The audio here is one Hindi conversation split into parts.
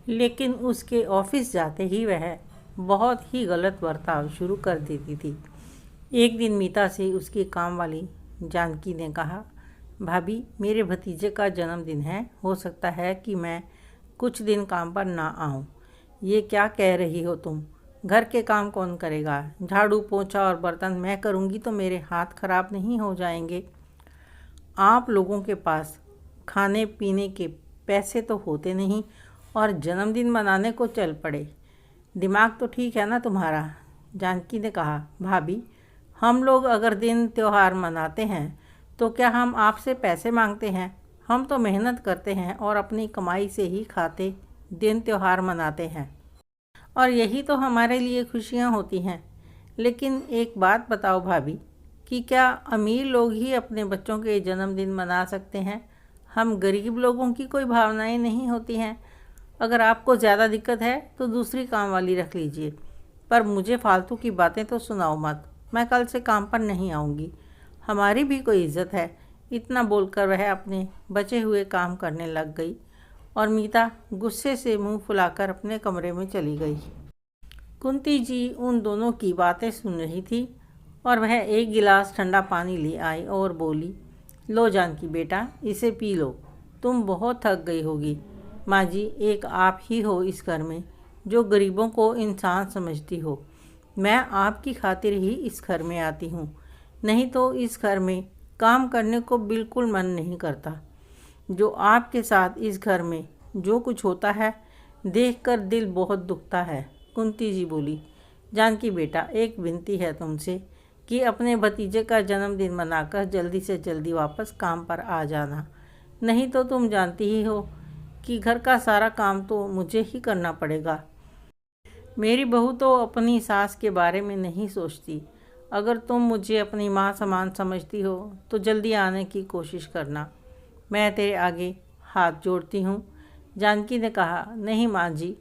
लेकिन उसके ऑफिस जाते ही वह बहुत ही गलत बर्ताव शुरू कर देती थी। एक दिन मीता से उसकी काम वाली जानकी ने कहा, भाभी मेरे भतीजे का जन्मदिन है, हो सकता है कि मैं कुछ दिन काम पर ना आऊँ। ये क्या कह रही हो तुम? घर के काम कौन करेगा? झाड़ू पोछा और बर्तन मैं करूँगी तो मेरे हाथ खराब नहीं हो जाएंगे? आप लोगों के पास खाने पीने के पैसे तो होते नहीं और जन्मदिन मनाने को चल पड़े। दिमाग तो ठीक है ना तुम्हारा? जानकी ने कहा, भाभी हम लोग अगर दिन त्योहार मनाते हैं तो क्या हम आपसे पैसे मांगते हैं? हम तो मेहनत करते हैं और अपनी कमाई से ही खाते दिन त्योहार मनाते हैं और यही तो हमारे लिए खुशियाँ होती हैं। लेकिन एक बात बताओ भाभी, कि क्या अमीर लोग ही अपने बच्चों के जन्मदिन मना सकते हैं? हम गरीब लोगों की कोई भावनाएं नहीं होती हैं? अगर आपको ज़्यादा दिक्कत है तो दूसरी काम वाली रख लीजिए, पर मुझे फालतू की बातें तो सुनाओ मत। मैं कल से काम पर नहीं आऊँगी। हमारी भी कोई इज्जत है। इतना बोलकर वह अपने बचे हुए काम करने लग गई और मीता गुस्से से मुंह फुलाकर अपने कमरे में चली गई। कुंती जी उन दोनों की बातें सुन रही थी और वह एक गिलास ठंडा पानी ले आई और बोली, लो जानकी बेटा, इसे पी लो। तुम बहुत थक गई होगी। माँ जी, एक आप ही हो इस घर में जो गरीबों को इंसान समझती हो। मैं आपकी खातिर ही इस घर में आती हूँ, नहीं तो इस घर में काम करने को बिल्कुल मन नहीं करता। जो आपके साथ इस घर में जो कुछ होता है देखकर दिल बहुत दुखता है। कुंती जी बोली, जानकी बेटा, एक विनती है तुमसे कि अपने भतीजे का जन्मदिन मनाकर जल्दी से जल्दी वापस काम पर आ जाना। नहीं तो तुम जानती ही हो कि घर का सारा काम तो मुझे ही करना पड़ेगा। मेरी बहू तो अपनी सास के बारे में नहीं सोचती। अगर तुम मुझे अपनी माँ समान समझती हो तो जल्दी आने की कोशिश करना। मैं तेरे आगे हाथ जोड़ती हूँ। जानकी ने कहा, नहीं माँ जी,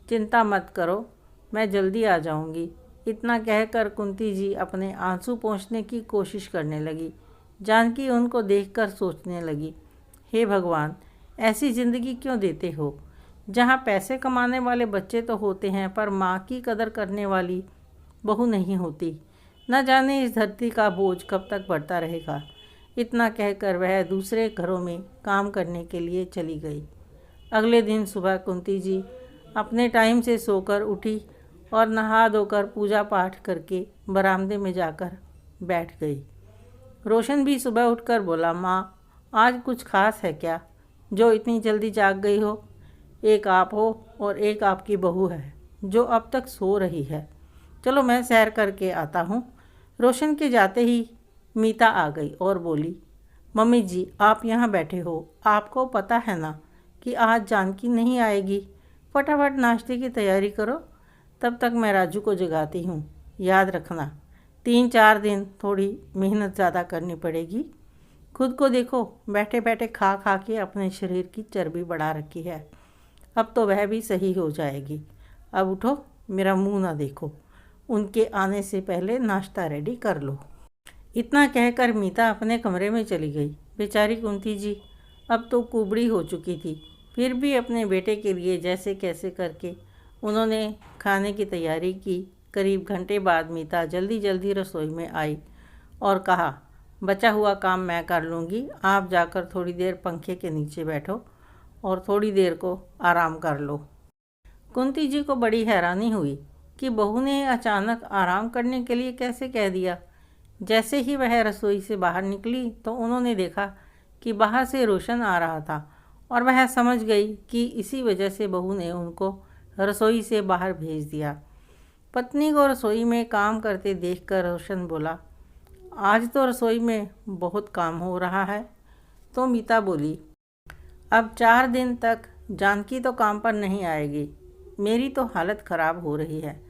चिंता मत करो, मैं जल्दी आ जाऊँगी। इतना कहकर कुंती जी अपने आंसू पोंछने की कोशिश करने लगी। जानकी उनको देखकर सोचने लगी, हे भगवान, ऐसी ज़िंदगी क्यों देते हो जहाँ पैसे कमाने वाले बच्चे तो होते हैं पर माँ की कदर करने वाली बहू नहीं होती। न जाने इस धरती का बोझ कब तक बढ़ता रहेगा। इतना कहकर वह दूसरे घरों में काम करने के लिए चली गई। अगले दिन सुबह कुंती जी अपने टाइम से सोकर उठी और नहा धोकर पूजा पाठ करके बरामदे में जाकर बैठ गई। रोशन भी सुबह उठकर बोला, माँ, आज कुछ खास है क्या जो इतनी जल्दी जाग गई हो? एक आप हो और एक आपकी बहू है जो अब तक सो रही है। चलो मैं सैर करके आता हूँ। रोशन के जाते ही मीता आ गई और बोली, मम्मी जी, आप यहाँ बैठे हो, आपको पता है ना कि आज जानकी नहीं आएगी। फटाफट नाश्ते की तैयारी करो, तब तक मैं राजू को जगाती हूँ। याद रखना, 3-4 दिन थोड़ी मेहनत ज़्यादा करनी पड़ेगी। खुद को देखो, बैठे बैठे खा खा के अपने शरीर की चर्बी बढ़ा रखी है। अब तो वह भी सही हो जाएगी। अब उठो, मेरा मुंह ना देखो। उनके आने से पहले नाश्ता रेडी कर लो। इतना कहकर मीता अपने कमरे में चली गई। बेचारी कुंती जी अब तो कुबड़ी हो चुकी थी, फिर भी अपने बेटे के लिए जैसे कैसे करके उन्होंने खाने की तैयारी की। करीब घंटे बाद मीता जल्दी जल्दी रसोई में आई और कहा, बचा हुआ काम मैं कर लूँगी, आप जाकर थोड़ी देर पंखे के नीचे बैठो और थोड़ी देर को आराम कर लो। कुंती जी को बड़ी हैरानी हुई कि बहू ने अचानक आराम करने के लिए कैसे कह दिया। जैसे ही वह रसोई से बाहर निकली तो उन्होंने देखा कि बाहर से रोशन आ रहा था और वह समझ गई कि इसी वजह से बहू ने उनको रसोई से बाहर भेज दिया। पत्नी को रसोई में काम करते देखकर रोशन बोला, आज तो रसोई में बहुत काम हो रहा है। तो मीता बोली, अब 4 दिन तक जानकी तो काम पर नहीं आएगी। मेरी तो हालत ख़राब हो रही है।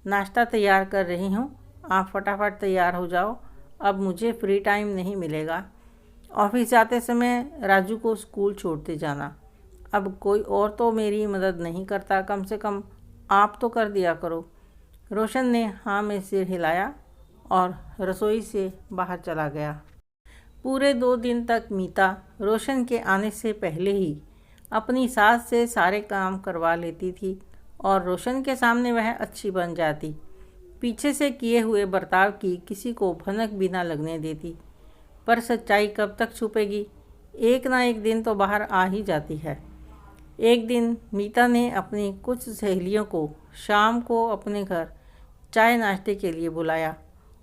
नाश्ता तैयार कर रही हूँ, आप फटाफट तैयार हो जाओ, अब मुझे फ्री टाइम नहीं मिलेगा। ऑफिस जाते समय राजू को स्कूल छोड़ते जाना। अब कोई और तो मेरी मदद नहीं करता, कम से कम आप तो कर दिया करो। रोशन ने हाँ में सिर हिलाया और रसोई से बाहर चला गया। पूरे 2 दिन तक मीता रोशन के आने से पहले ही अपनी सास से सारे काम करवा लेती थी और रोशन के सामने वह अच्छी बन जाती। पीछे से किए हुए बर्ताव की किसी को भनक भी ना लगने देती। पर सच्चाई कब तक छुपेगी? एक ना एक दिन तो बाहर आ ही जाती है। एक दिन मीता ने अपनी कुछ सहेलियों को शाम को अपने घर चाय नाश्ते के लिए बुलाया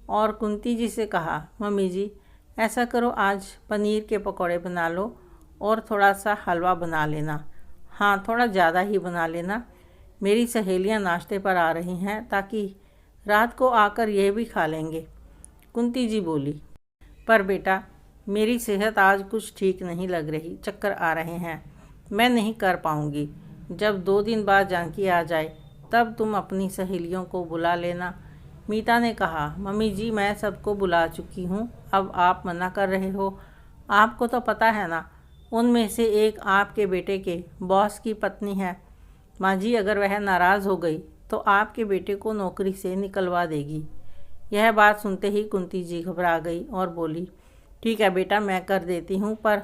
और कुंती जी से कहा, मम्मी जी ऐसा करो, आज पनीर के पकौड़े बना लो और थोड़ा सा हलवा बना लेना। हाँ, थोड़ा ज़्यादा ही बना लेना। मेरी सहेलियां नाश्ते पर आ रही हैं, ताकि रात को आकर यह भी खा लेंगे। कुंती जी बोली, पर बेटा मेरी सेहत आज कुछ ठीक नहीं लग रही, चक्कर आ रहे हैं, मैं नहीं कर पाऊँगी। जब 2 दिन बाद जानकी आ जाए तब तुम अपनी सहेलियों को बुला लेना। मीता ने कहा, मम्मी जी मैं सबको बुला चुकी हूँ, अब आप मना कर रहे हो। आपको तो पता है ना, उनमें से एक आपके बेटे के बॉस की पत्नी है। माँ जी अगर वह नाराज़ हो गई तो आपके बेटे को नौकरी से निकलवा देगी। यह बात सुनते ही कुंती जी घबरा गई और बोली, ठीक है बेटा, मैं कर देती हूँ, पर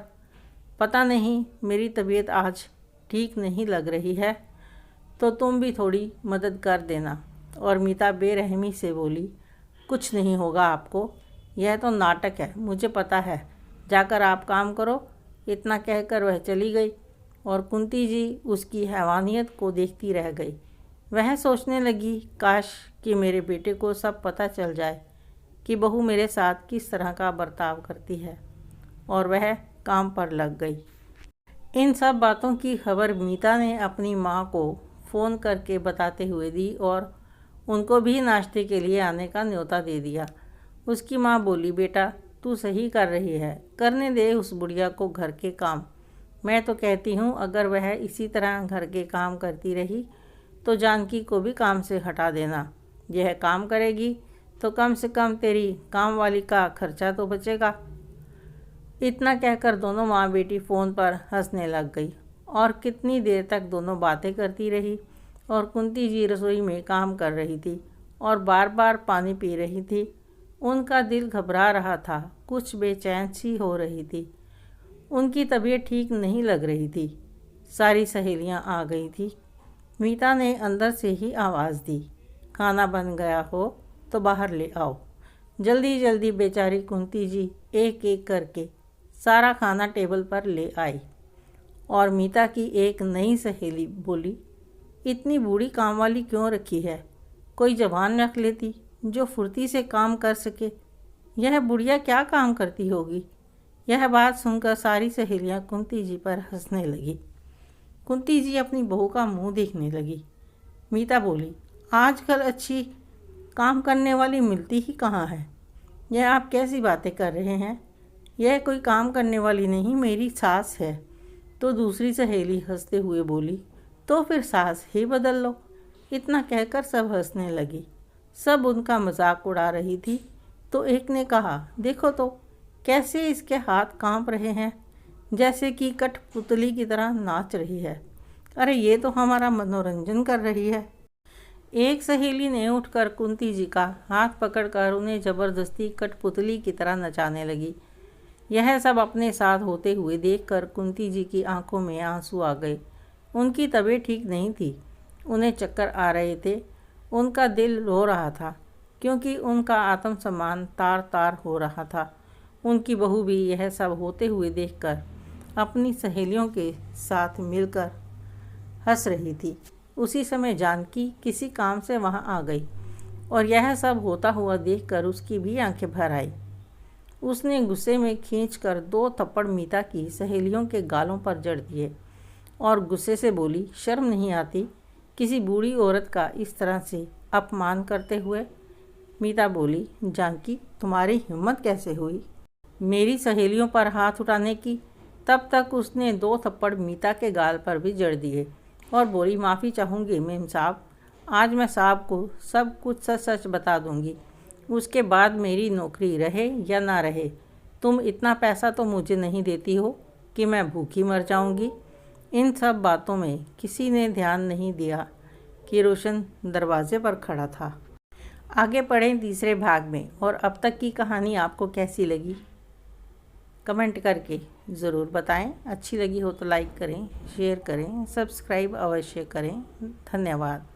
पता नहीं मेरी तबीयत आज ठीक नहीं लग रही है, तो तुम भी थोड़ी मदद कर देना। और मीता बेरहमी से बोली, कुछ नहीं होगा आपको, यह तो नाटक है, मुझे पता है, जाकर आप काम करो। इतना कहकर वह चली गई और कुंती जी उसकी हैवानियत को देखती रह गई। वह सोचने लगी, काश कि मेरे बेटे को सब पता चल जाए कि बहू मेरे साथ किस तरह का बर्ताव करती है। और वह काम पर लग गई। इन सब बातों की खबर मीता ने अपनी माँ को फ़ोन करके बताते हुए दी और उनको भी नाश्ते के लिए आने का न्योता दे दिया। उसकी माँ बोली, बेटा तू सही कर रही है, करने दे उस बुढ़िया को घर के काम। मैं तो कहती हूँ अगर वह इसी तरह घर के काम करती रही तो जानकी को भी काम से हटा देना। यह काम करेगी तो कम से कम तेरी काम वाली का खर्चा तो बचेगा। इतना कहकर दोनों माँ बेटी फ़ोन पर हंसने लग गई और कितनी देर तक दोनों बातें करती रही। और कुंती जी रसोई में काम कर रही थी और बार बार पानी पी रही थी। उनका दिल घबरा रहा था, कुछ बेचैन सी हो रही थी। उनकी तबीयत ठीक नहीं लग रही थी। सारी सहेलियां आ गई थी। मीता ने अंदर से ही आवाज़ दी, खाना बन गया हो तो बाहर ले आओ। जल्दी जल्दी बेचारी कुंती जी एक एक करके सारा खाना टेबल पर ले आई। और मीता की एक नई सहेली बोली, इतनी बूढ़ी काम वाली क्यों रखी है? कोई जवान रख लेती जो फुर्ती से काम कर सके। यह बुढ़िया क्या काम करती होगी? यह बात सुनकर सारी सहेलियां कुंती जी पर हंसने लगी। कुंती जी अपनी बहू का मुंह देखने लगी। मीता बोली, आजकल अच्छी काम करने वाली मिलती ही कहाँ है? यह आप कैसी बातें कर रहे हैं? यह कोई काम करने वाली नहीं, मेरी सास है। तो दूसरी सहेली हंसते हुए बोली, तो फिर सास ही बदल लो। इतना कहकर सब हंसने लगी। सब उनका मजाक उड़ा रही थी। तो एक ने कहा, देखो तो कैसे इसके हाथ कांप रहे हैं, जैसे कि कठपुतली की तरह नाच रही है। अरे ये तो हमारा मनोरंजन कर रही है। एक सहेली ने उठकर कुंती जी का हाथ पकड़कर उन्हें ज़बरदस्ती कठपुतली की तरह नचाने लगी। यह सब अपने साथ होते हुए देखकर कुंती जी की आंखों में आंसू आ गए। उनकी तबीयत ठीक नहीं थी, उन्हें चक्कर आ रहे थे, उनका दिल रो रहा था, क्योंकि उनका आत्मसम्मान तार तार हो रहा था। उनकी बहू भी यह सब होते हुए देखकर अपनी सहेलियों के साथ मिलकर हंस रही थी। उसी समय जानकी किसी काम से वहां आ गई और यह सब होता हुआ देखकर उसकी भी आंखें भर आई। उसने गुस्से में खींचकर 2 थप्पड़ मीता की सहेलियों के गालों पर जड़ दिए और गुस्से से बोली, शर्म नहीं आती किसी बूढ़ी औरत का इस तरह से अपमान करते हुए? मीता बोली, जानकी तुम्हारी हिम्मत कैसे हुई मेरी सहेलियों पर हाथ उठाने की? तब तक उसने 2 थप्पड़ मीता के गाल पर भी जड़ दिए और बोली, माफ़ी चाहूँगी मेम साहब, आज मैं साहब को सब कुछ सच सच बता दूँगी, उसके बाद मेरी नौकरी रहे या ना रहे। तुम इतना पैसा तो मुझे नहीं देती हो कि मैं भूखी मर जाऊँगी। इन सब बातों में किसी ने ध्यान नहीं दिया कि रोशन दरवाजे पर खड़ा था। आगे पढ़ें तीसरे भाग में। और अब तक की कहानी आपको कैसी लगी? कमेंट करके ज़रूर बताएं। अच्छी लगी हो तो लाइक करें, शेयर करें, सब्सक्राइब अवश्य करें। धन्यवाद।